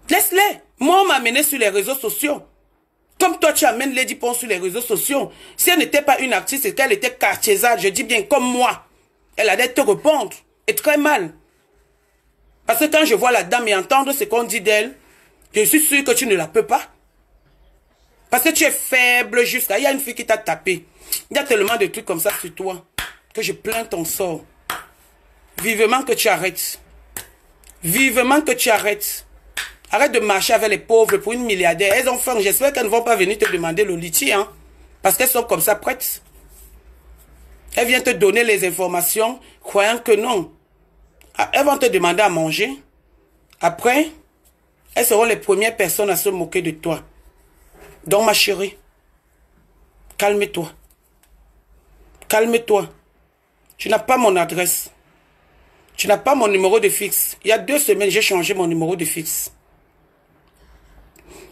Laisse-les. Moi, on m'a amené sur les réseaux sociaux. Comme toi, tu amènes Lady Ponce sur les réseaux sociaux. Si elle n'était pas une artiste et qu'elle était cartiésade, je dis bien comme moi, elle allait te répondre. Et très mal. Parce que quand je vois la dame et entendre ce qu'on dit d'elle, je suis sûr que tu ne la peux pas. Parce que tu es faible jusqu'à... Il y a une fille qui t'a tapé. Il y a tellement de trucs comme ça sur toi que je plains ton sort. Vivement que tu arrêtes. Vivement que tu arrêtes. Arrête de marcher avec les pauvres pour une milliardaire. Elles ont faim. J'espère qu'elles ne vont pas venir te demander le litchi. Hein, parce qu'elles sont comme ça prêtes. Elles viennent te donner les informations croyant que non. Elles vont te demander à manger. Après, elles seront les premières personnes à se moquer de toi. Donc ma chérie, calme-toi. Calme-toi. Tu n'as pas mon adresse. Tu n'as pas mon numéro de fixe. Il y a 2 semaines, j'ai changé mon numéro de fixe.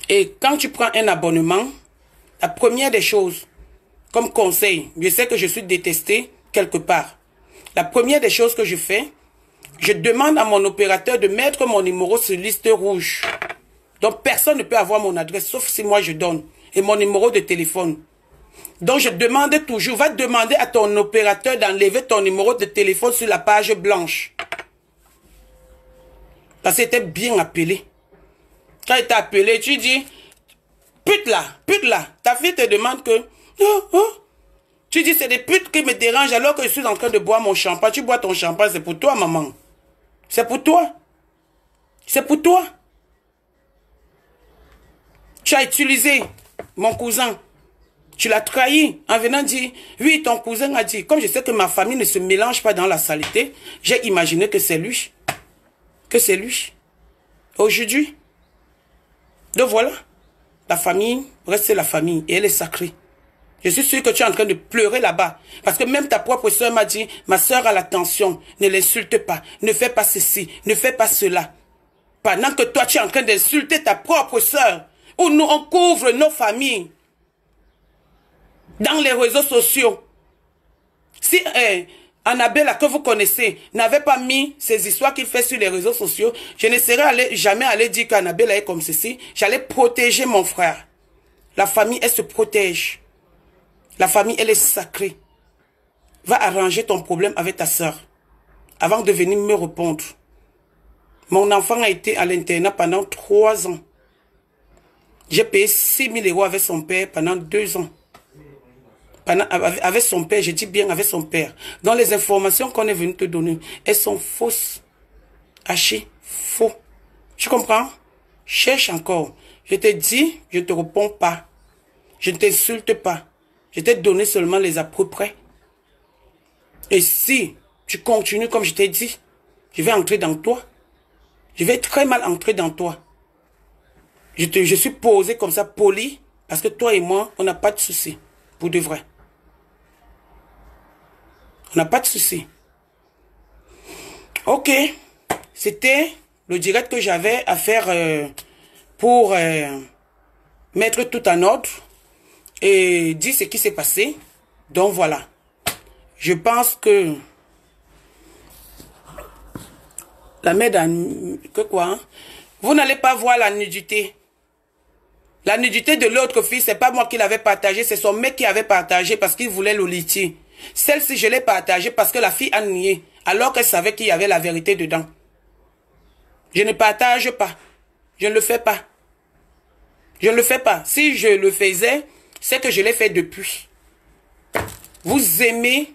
Et quand tu prends un abonnement, la première des choses, comme conseil, je sais que je suis détesté quelque part. La première des choses que je fais, je demande à mon opérateur de mettre mon numéro sur liste rouge. Donc personne ne peut avoir mon adresse, sauf si moi je donne. Et mon numéro de téléphone. Donc je demande toujours, va demander à ton opérateur d'enlever ton numéro de téléphone sur la page blanche. Parce que c'était bien appelé. Quand il t'a appelé, tu dis, pute là. Ta fille te demande que, tu dis c'est des putes qui me dérangent alors que je suis en train de boire mon champagne. Tu bois ton champagne, c'est pour toi maman. C'est pour toi. C'est pour toi. Tu as utilisé mon cousin. Tu l'as trahi en venant dire, oui, ton cousin a dit, comme je sais que ma famille ne se mélange pas dans la saleté, j'ai imaginé que c'est lui. Que c'est lui. Aujourd'hui. Donc voilà. La famille reste la famille et elle est sacrée. Je suis sûr que tu es en train de pleurer là-bas. Parce que même ta propre soeur m'a dit, ma soeur a la tension, ne l'insulte pas, ne fais pas ceci, ne fais pas cela. Pendant que toi tu es en train d'insulter ta propre soeur, où nous on couvre nos familles dans les réseaux sociaux. Si Annabelle, que vous connaissez, n'avait pas mis ces histoires qu'il fait sur les réseaux sociaux, je ne serais jamais allé dire qu'Annabelle est comme ceci. J'allais protéger mon frère. La famille, elle se protège. La famille, elle est sacrée. Va arranger ton problème avec ta soeur avant de venir me répondre. Mon enfant a été à l'internat pendant 3 ans. J'ai payé 6 000 € avec son père pendant 2 ans. Avec son père, je dis bien avec son père. Dans les informations qu'on est venu te donner, elles sont fausses. Haché, faux. Tu comprends? Cherche encore. Je te dis, je ne te réponds pas. Je ne t'insulte pas. Je t'ai donné seulement les à peu près. Et si tu continues comme je t'ai dit, je vais entrer dans toi. Je vais très mal entrer dans toi. Je suis posé comme ça, poli, parce que toi et moi, on n'a pas de soucis. Pour de vrai. On n'a pas de soucis. Ok. C'était le direct que j'avais à faire pour mettre tout en ordre et dire ce qui s'est passé. Donc voilà. Je pense que la mère que quoi, hein? Vous n'allez pas voir la nudité. La nudité de l'autre fille, c'est pas moi qui l'avais partagée, c'est son mec qui avait partagé parce qu'il voulait le litier. Celle-ci, je l'ai partagée parce que la fille a nié, alors qu'elle savait qu'il y avait la vérité dedans. Je ne partage pas. Je ne le fais pas. Je ne le fais pas. Si je le faisais, c'est que je l'ai fait depuis. Vous aimez,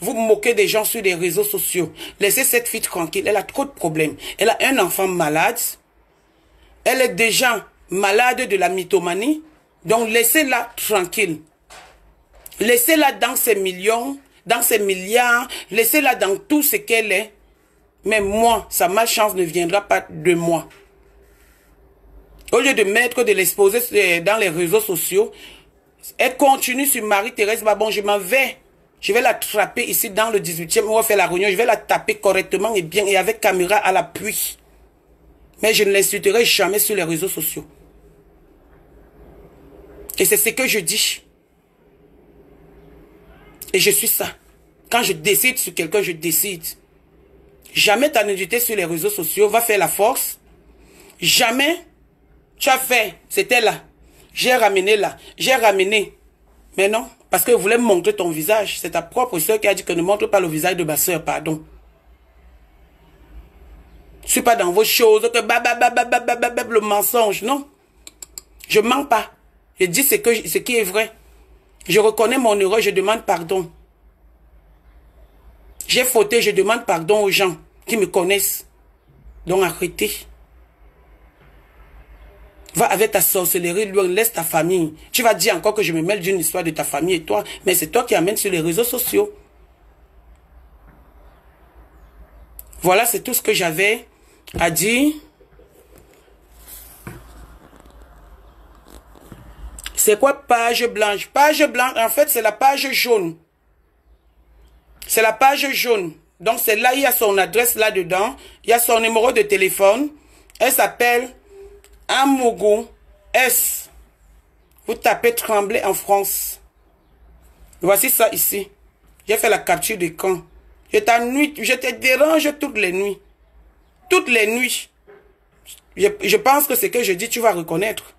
vous moquez des gens sur les réseaux sociaux. Laissez cette fille tranquille. Elle a trop de problèmes. Elle a un enfant malade. Elle est déjà malade de la mythomanie. Donc laissez-la tranquille. Laissez-la dans ses millions, dans ses milliards. Laissez-la dans tout ce qu'elle est. Mais moi, sa malchance ne viendra pas de moi. Au lieu de mettre, de l'exposer dans les réseaux sociaux, elle continue sur Marie-Thérèse Babon. Je m'en vais. Je vais l'attraper ici dans le 18e. On va faire la réunion. Je vais la taper correctement et bien et avec caméra à l'appui. Mais je ne l'insulterai jamais sur les réseaux sociaux. Et c'est ce que je dis. Et je suis ça. Quand je décide sur quelqu'un, je décide. Jamais ta nudité sur les réseaux sociaux va faire la force. Jamais tu as fait, c'était là. J'ai ramené là. J'ai ramené. Mais non, parce que je voulais montrer ton visage. C'est ta propre soeur qui a dit que ne montre pas le visage de ma soeur, pardon. Je ne suis pas dans vos choses, que le mensonge, non. Je mens pas. Je dis ce qui est vrai. Je reconnais mon erreur, je demande pardon. J'ai fauté, je demande pardon aux gens qui me connaissent. Donc arrêtez. Va avec ta sorcellerie, laisse ta famille. Tu vas dire encore que je me mêle d'une histoire de ta famille et toi, mais c'est toi qui amènes sur les réseaux sociaux. Voilà, c'est tout ce que j'avais à dire. C'est quoi page blanche? Page blanche, en fait, c'est la page jaune. C'est la page jaune. Donc, c'est là, il y a son adresse là-dedans. Il y a son numéro de téléphone. Elle s'appelle Amougou S. Vous tapez Tremblay en France. Voici ça ici. J'ai fait la capture d'écran. Je te dérange toutes les nuits. Toutes les nuits. Je pense que ce que je dis, tu vas reconnaître.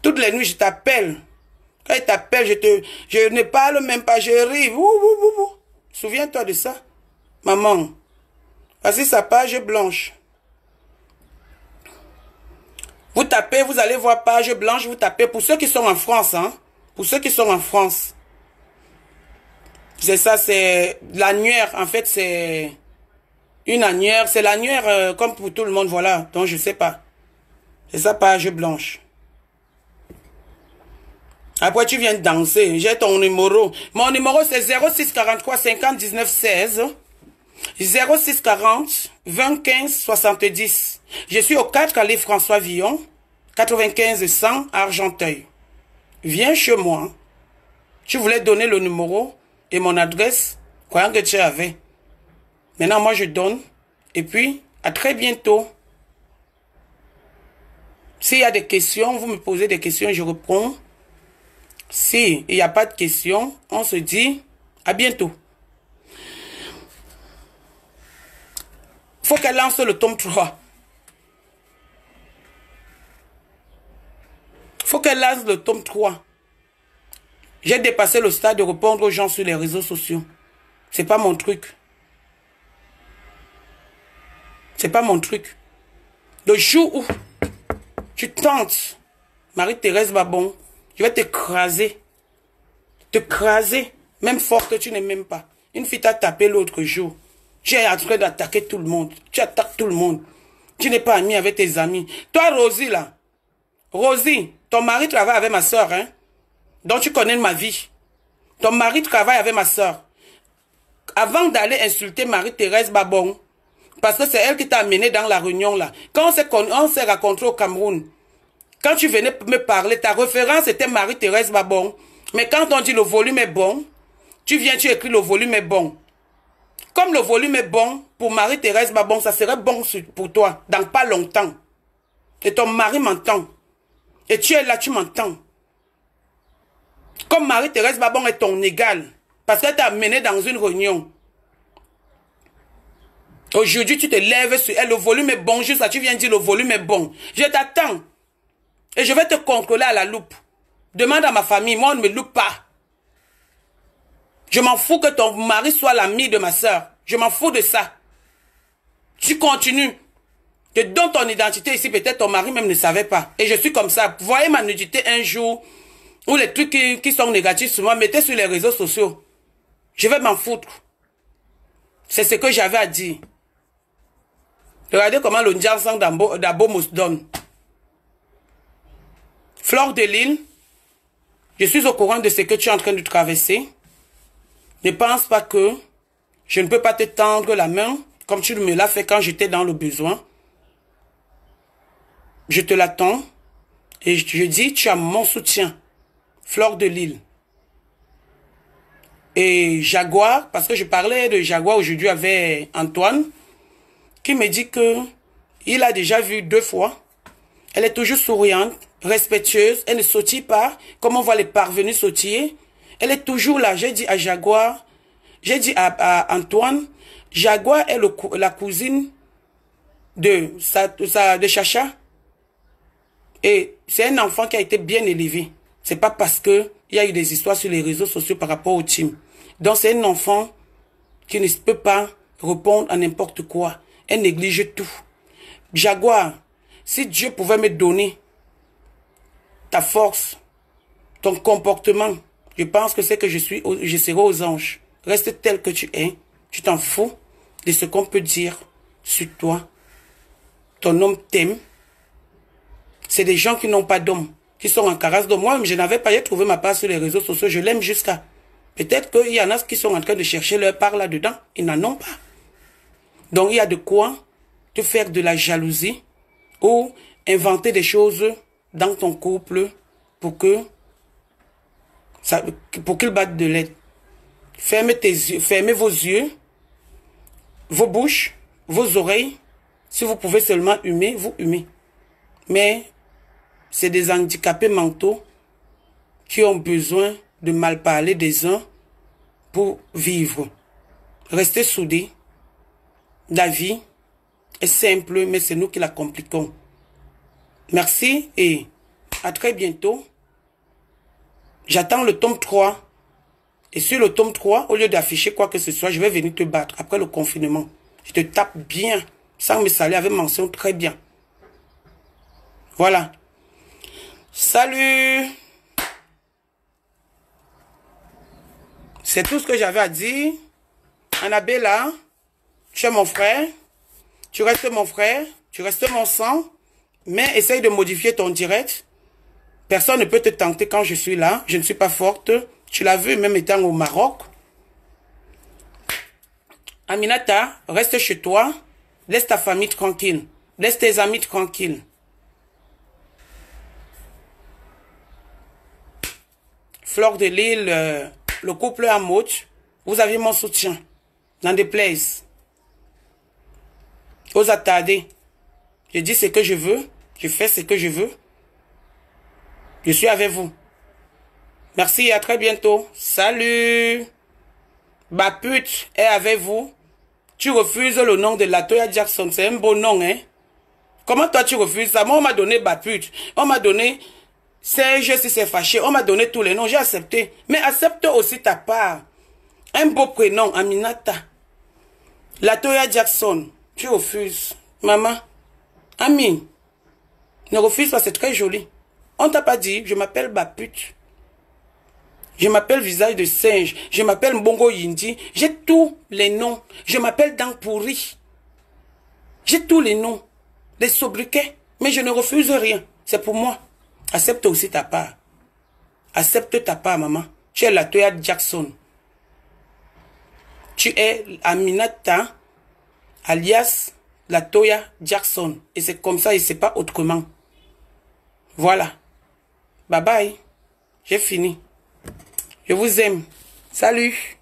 Toutes les nuits, je t'appelle. Quand je t'appelle, je ne parle même pas, je ris. Souviens-toi de ça, maman. Voici sa page blanche. Vous tapez, vous allez voir page blanche, vous tapez pour ceux qui sont en France, hein. Pour ceux qui sont en France. C'est ça, c'est l'annuaire. En fait, c'est une annuaire. C'est l'annuaire comme pour tout le monde, voilà. Donc, je sais pas. C'est ça, page blanche. Après, tu viens danser. J'ai ton numéro. Mon numéro, c'est 06 43 50 19 16. 06 40 20 15 70. Je suis au 4 allée François Villon, 95 100 Argenteuil. Viens chez moi. Tu voulais donner le numéro et mon adresse, croyant que tu avais. Maintenant, moi, je donne. Et puis, à très bientôt. S'il y a des questions, vous me posez des questions, je réponds. Si il n'y a pas de questions, on se dit à bientôt. Faut qu'elle lance le tome 3. Faut qu'elle lance le tome 3. J'ai dépassé le stade de répondre aux gens sur les réseaux sociaux. C'est pas mon truc. C'est pas mon truc. Le jour où tu tentes, Marie-Thérèse Babon, je vais t'écraser. T'écraser. Même fort que tu n'aimes même pas. Une fille t'a tapé l'autre jour. Tu es en train d'attaquer tout le monde. Tu attaques tout le monde. Tu n'es pas ami avec tes amis. Toi, Rosie, là. Rosie, ton mari travaille avec ma soeur, hein. Donc tu connais ma vie. Ton mari travaille avec ma soeur. Avant d'aller insulter Marie-Thérèse Babon, parce que c'est elle qui t'a amené dans la réunion, là. Quand on s'est rencontrés au Cameroun, quand tu venais me parler, ta référence était Marie-Thérèse Babon. Mais quand on dit le volume est bon, tu viens, tu écris le volume est bon. Comme le volume est bon, pour Marie-Thérèse Babon, ça serait bon pour toi, dans pas longtemps. Et ton mari m'entend. Et tu es là, tu m'entends. Comme Marie-Thérèse Babon est ton égal, parce qu'elle t'a amené dans une réunion. Aujourd'hui, tu te lèves sur elle, le volume est bon, juste là, tu viens dire le volume est bon. Je t'attends. Et je vais te contrôler à la loupe. Demande à ma famille, moi on ne me loupe pas. Je m'en fous que ton mari soit l'ami de ma soeur. Je m'en fous de ça. Tu continues. Je donne ton identité ici, peut-être ton mari même ne savait pas. Et je suis comme ça. Vous voyez ma nudité un jour, ou les trucs qui sont négatifs sur moi, mettez sur les réseaux sociaux. Je vais m'en foutre. C'est ce que j'avais à dire. Regardez comment le Ndjansang d'Abo me donne. Fleur de Lille, je suis au courant de ce que tu es en train de traverser. Ne pense pas que je ne peux pas te tendre la main comme tu me l'as fait quand j'étais dans le besoin. Je te l'attends et je dis, tu as mon soutien. Fleur de Lille. Et Jaguar, parce que je parlais de Jaguar aujourd'hui avec Antoine, qui me dit que il a déjà vu 2 fois. Elle est toujours souriante, respectueuse, elle ne sautille pas, comme on voit les parvenus sautiller. Elle est toujours là. J'ai dit à Jaguar, j'ai dit à Antoine, Jaguar est la cousine de Chacha. Et c'est un enfant qui a été bien élevé. C'est pas parce que il y a eu des histoires sur les réseaux sociaux par rapport au team. Donc c'est un enfant qui ne peut pas répondre à n'importe quoi. Elle néglige tout. Jaguar, si Dieu pouvait me donner ta force, ton comportement, je pense que c'est que je serai aux anges. Reste tel que tu es. Tu t'en fous de ce qu'on peut dire sur toi. Ton homme t'aime. C'est des gens qui n'ont pas d'homme, qui sont en carasse d'homme. Moi, je n'avais pas trouvé ma part sur les réseaux sociaux. Je l'aime jusqu'à. Peut-être qu'il y en a qui sont en train de chercher leur part là-dedans. Ils n'en ont pas. Donc, il y a de quoi te faire de la jalousie ou inventer des choses dans ton couple pour qu'il batte de l'aide. Fermez tes yeux, fermez vos yeux, vos bouches, vos oreilles. Si vous pouvez seulement humer, vous humez. Mais c'est des handicapés mentaux qui ont besoin de mal parler des uns pour vivre. Restez soudés. La vie est simple, mais c'est nous qui la compliquons. Merci et à très bientôt. J'attends le tome 3. Et sur le tome 3, au lieu d'afficher quoi que ce soit, je vais venir te battre après le confinement. Je te tape bien, sans me saler, avec mention très bien. Voilà. Salut! C'est tout ce que j'avais à dire. Annabella, tu es mon frère. Tu restes mon frère. Tu restes mon sang. Mais essaye de modifier ton direct Personne ne peut te tenter quand je suis là. Je ne suis pas forte. Tu l'as vu même étant au Maroc. Aminata, reste chez toi. Laisse ta famille tranquille. Laisse tes amis tranquilles. Fleur de Lille, le couple Amoch, vous avez mon soutien. Dans des places. Aux attardés. Je dis ce que je veux. Je fais ce que je veux. Je suis avec vous. Merci et à très bientôt. Salut. Bapute est avec vous. Tu refuses le nom de Latoya Jackson. C'est un beau nom, hein. Comment toi tu refuses ça? Moi, on m'a donné Bapute. On m'a donné Serge si c'est fâché. On m'a donné tous les noms. J'ai accepté. Mais accepte aussi ta part. Un beau prénom, Aminata. Latoya Jackson. Tu refuses. Maman. Ami. Ne refuse pas, c'est très joli. On t'a pas dit, je m'appelle Bapute. Je m'appelle Visage de Singe. Je m'appelle Mbongo Yindi. J'ai tous les noms. Je m'appelle Dankpouri. J'ai tous les noms. Des sobriquets. Mais je ne refuse rien. C'est pour moi. Accepte aussi ta part. Accepte ta part, maman. Tu es Latoya Jackson. Tu es Aminata, alias Latoya Jackson. Et c'est comme ça et c'est pas autrement. Voilà. Bye bye. J'ai fini. Je vous aime. Salut.